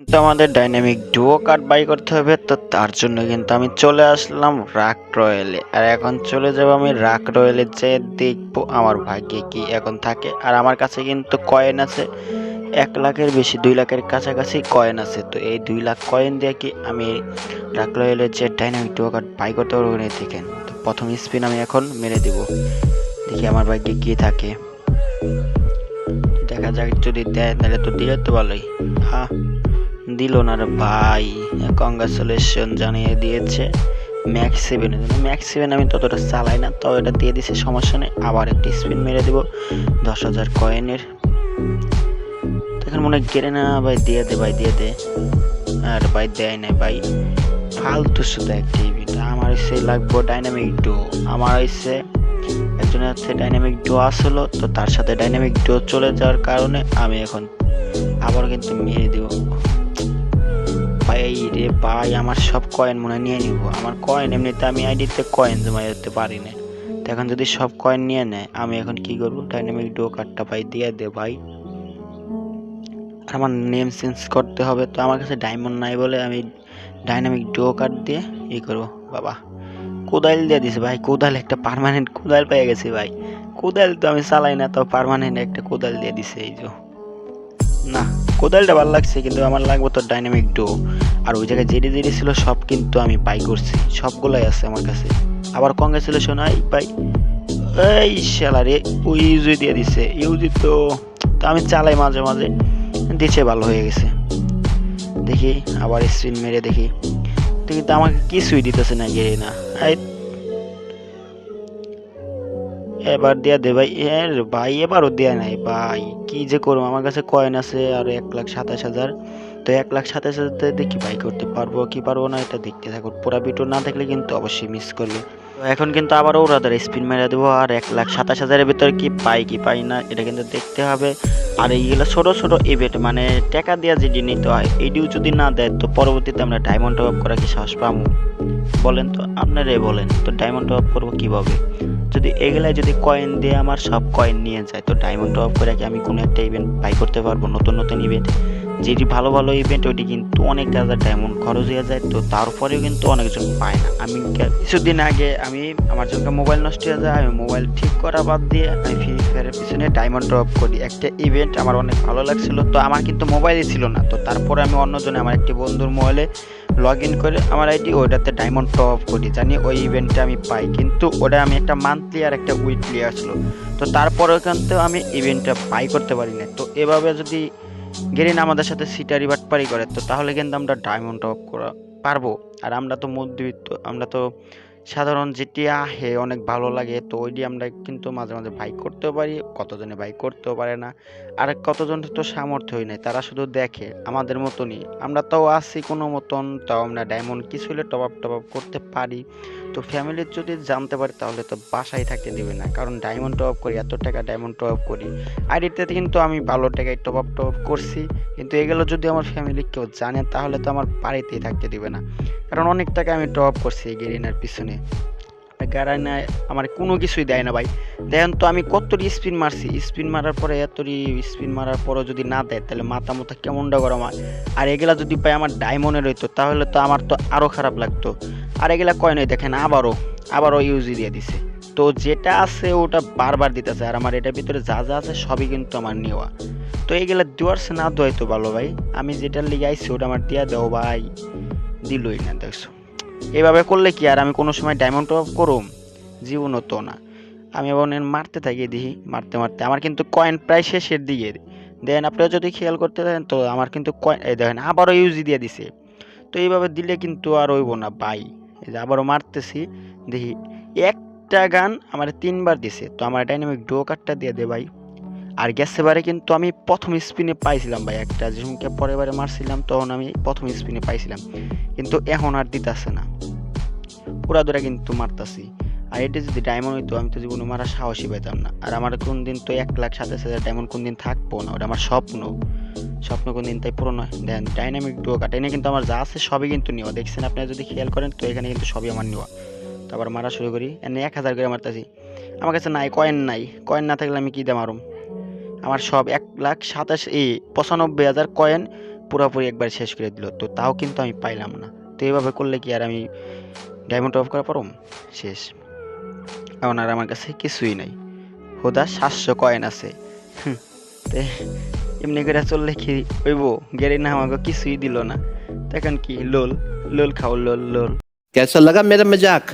কিন্তু আমাদের dynamic duo card by করতে হবে, তো তার জন্য কিন্তু আমি চলে আসলাম রাক রয়েলে। আর এখন চলে যাব আমি রাক রয়েলে, যে দেখবো আমার ভাগ্যে কি এখন থাকে। আর আমার কাছে কিন্তু কয়েন আছে 1 লাখের বেশি, 2 লাখের কাছাকাছি কয়েন আছে। তো এই 2 লাখ কয়েন দিয়ে কি আমি রাক রয়েলের যে ডাইনামিক ডুও কার্ড বাই করতে পারবো না দেখেন। তো প্রথম স্পিন আমি এখন মেরে দিব, দেখি আমার ভাগ্যে কি থাকে। দেখা যাক, যদি দেয় তাহলে তো দিলে তো ভালোই। হ্যাঁ, দিল না রে ভাই। কংগ্রাচুলেশন জানিয়ে দিয়েছে ম্যাক্স 7 এর জন্য। ম্যাক্স 7 আমি ততটা চালাই না, তো এটা দিয়ে দিছে, সমস্যা নেই। আবার একটা স্পিন মেরে দিব 10,000 কয়েনের। এখন মনে গেড়ে না ভাই, দিয়ে দে ভাই, দিয়ে দে। আর ভাই দেয় না ভাই, ফালতু শুধু একটা ইভেন্ট। আমার হচ্ছে লাগবো ডাইনামিক ডো। আমার হচ্ছে একজনের হচ্ছে ডাইনামিক ডো আসলো, তো তার সাথে ডাইনামিক ডো চলে যাওয়ার কারণে আমি এখন আবার কিন্তু মেরে দেবো। ভাই রে ভাই, আমার সব কয়েন মনে নিয়ে নিব। আমার কয়েন এমনিতে আমি আইডিতে কয়েন জমা করতে পারি না, তো এখন যদি সব কয়েন নিয়ে নেয় আমি এখন কি করব? ডাইনামিক ডো কার্ডটা ভাই দিয়ে দে ভাই। আমার নেম চেঞ্জ করতে হবে, তো আমার কাছে ডায়মন্ড নাই বলে আমি ডাইনামিক ডো কার্ড দিয়ে ই করবো। বাবা কোদাল দিয়ে দিছে ভাই, কোদাল একটা পার্মানেন্ট কোদাল পেয়ে গেছে ভাই। কোদাল তো আমি চালাই না, তো পার্মানেন্ট একটা কোদাল দিয়ে দিছে। এই যে না, কোদালটা ভালো লাগছে, কিন্তু আমার লাগবে তো ডাইনামিক ডো। আর ওই জায়গায় যেটি যেটি ছিল সব কিন্তু আমি বাই করছি, সবগুলাই আছে আমার কাছে। আবার কংগ্রেচুলেশন আই ভাই। এই শালারে, ওই ইউজি দিয়ে দিছে। ইউজি তো আমি চালাই মাঝে মাঝে, দিচ্ছে ভালো হয়ে গেছে। দেখি আবার স্পিন মেরে দেখি, কিন্তু আমাকে কিছুই দিতেছে না, গেরে না। এবার দিয়া দে ভাই। এর ভাই এবারও দেয়া নাই ভাই, কি যে করবো। আমার কাছে কয়েন আছে আর 1,27,000। তো 1,27,000 দেখি বাই করতে পারবো কি পারবো না, এটা দেখতে থাকো। পুরা ভিডিও না দেখলে কিন্তু অবশ্যই মিস করবে। তো এখন কিন্তু আবার ওরা স্পিন মেরে দেবো, আর 1,27,000-এর ভিতরে কি পাই কি পাই না এটা কিন্তু দেখতে হবে। আর এইগুলো ছোট ছোট ইভেন্ট, মানে টাকা দিয়ে যেটি নিতে হয়, এইটিও যদি না দেয় তো পরবর্তীতে আমরা ডায়মন্ড টপ করা কি সাহস পাবো? বলেন তো, আপনারাই বলেন তো, ডায়মন্ড টপ করবো কিভাবে? যদি এগুলাই যদি কয়েন দিয়ে আমার সব কয়েন নিয়ে যায়, তো ডায়মন্ড টপ করে কি আমি কোনো একটা ইভেন্ট বাই করতে পারবো? নতুন নতুন ইভেন্ট, যেটি ভালো ভালো ইভেন্ট, ওটি কিন্তু অনেক হাজার ডায়মন্ড খরচ হয়ে যায়, তো তারপরেও কিন্তু অনেকজন পায় না। আমি কিছুদিন আগে আমার যখন মোবাইল নষ্ট হয়ে যায়, আমি মোবাইল ঠিক করা বাদ দিয়ে আমি ফ্রি ফায়ারের পিছনে ডায়মন্ড টপ করি। একটা ইভেন্ট আমার অনেক ভালো লাগছিল, তো আমার কিন্তু মোবাইলই ছিল না, তো তারপরে আমি অন্যজনে আমার একটি বন্ধুর মোবাইলে লগ ইন করে আমার আইডি ওটাতে ডায়মন্ড টপ করি, জানি ওই ইভেন্টটা আমি পাই। কিন্তু ওটা আমি একটা মান্থলি আর একটা উইকলি আসলো, তো তারপরে কিন্তু আমি ইভেন্টটা বাই করতে পারি না। তো এভাবে যদি গেরিন আমাদের সাথে সিটারি বাটপারি করে, তো তাহলে কিন্তু আমরা ডায়মন্ড টপ করা পারবো। আর আমরা তো মধ্যবিত্ত, আমরা তো সাধারণ যেটি আহে অনেক ভালো লাগে, তো ওইটি আমরা কিন্তু মাঝে মাঝে বাইক করতেও পারি, কতজনে বাইক করতেও পারে না। আর কতজন তো সামর্থ্য হয় নাই, তারা শুধু দেখে আমাদের মতনই। আমরা তাও আছি কোনো মতন, তাও আমরা ডায়মন্ড কিছু হলে টপ আপ করতে পারি। তো ফ্যামিলির যদি জানতে পারে তাহলে তো বাসায় থাকতে দেবে না, কারণ ডায়মন্ড টপ করি, এত টাকা ডায়মন্ড টপ করি। আইডিতে কিন্তু আমি ভালো টাকায় টপ আপ করছি, কিন্তু এগুলো যদি আমার ফ্যামিলি কেউ জানে তাহলে তো আমার বাড়িতেই থাকতে দিবে না, কারণ অনেক টাকা আমি টপ করছি এই গেরিনার পিছনে। গারানায় আমার কোনো কিছুই দেয় না ভাই। দেখেন তো আমি কতটি স্পিন মারছি, স্পিন মারার পরে এতটি স্পিন মারার পরও যদি না দেয় তাহলে মাথা মুথা কেমনটা গরম হয়। আর এগুলা যদি পাই আমার ডায়মন্ডের হইতো তাহলে তো আমার তো আরও খারাপ লাগতো। আর এগুলা কয় নয়, দেখেন আবারও ইউজি দিয়ে দিছে। তো যেটা আছে ওটা বারবার দিতেছে, আর আমার এটার ভিতরে যা যা আছে সবই কিন্তু আমার নেওয়া। তো এইগুলা দেওয়ারছে না দেওয়াই তো ভালো ভাই। আমি যেটার লিগে আইছি ওটা আমার দিয়া দেও ভাই, দিলই না। দেখছো এভাবে করলে কি আর আমি কোনো সময় ডায়মন্ড টপ করুম? জীবনও তো না। আমি এবার মারতে থাকি, দেখি মারতে মারতে আমার কিন্তু কয়েন প্রায় শেষের দিকে। দেখেন আপনারা যদি খেয়াল করতে থাকেন, তো আমার কিন্তু কয়েন, এই দেখেন আবারও ইউজি দিয়ে দিছে। তো এইভাবে দিলে কিন্তু আর হইব না ভাই। এই যে আবারও মারতেছি, দেখি একটা গান আমার 3বার দিছে, তো আমার ডাইনামিক ডো কার্ডটা দিয়ে দে ভাই। আর গেছেবারে কিন্তু আমি প্রথম স্পিনে পাইছিলাম ভাই একটা, যেসমকে পরের বারে মারছিলাম তখন আমি প্রথম স্পিনে পাইছিলাম, কিন্তু এখন আর দিতেছে না। পুরা ধরে কিন্তু মারতাছি। আর এটা যদি ডায়মন্ড হইতো আমি তো জীবনে মারার সাহসই পেতাম না। আর আমার কোন দিন তো 1,27,000 ডায়মন্ড কোন দিন থাকবো না, ওটা আমার স্বপ্ন। স্বপ্ন কোন দিন তাই পূরণ হয়। দেন ডাইনামিক ডুও কাট এনে কিন্তু আমার যা আছে সবই কিন্তু নেওয়া, দেখছেন আপনারা যদি খেয়াল করেন, তো এখানে কিন্তু সবই আমার নেওয়া। তারপর মারা শুরু করি, এনে 1,000 করে মারতাছি। আমার কাছে নাই কয়েন, নাই কয়েন না থাকলে আমি কি দিয়ে মারুম? আমার সব 1,97,95,000 কয়েন পুরোপুরি একবার শেষ করে দিল, তো তাও কিন্তু আমি পাইলাম না। তো এইভাবে করলে কি আর আমি ডায়মন্ড অফ করা পারুম? শেষ। এখন আর আমার কাছে কিছুই নাই, হুদা 700 কয়েন আছে। তে এমনি করে চললে কি হইব? গেরি না আমাকে কিছুই দিল না। তো এখন কি লোল লোল খাও, লোল লোল। कैसा लगा मेरा मजाक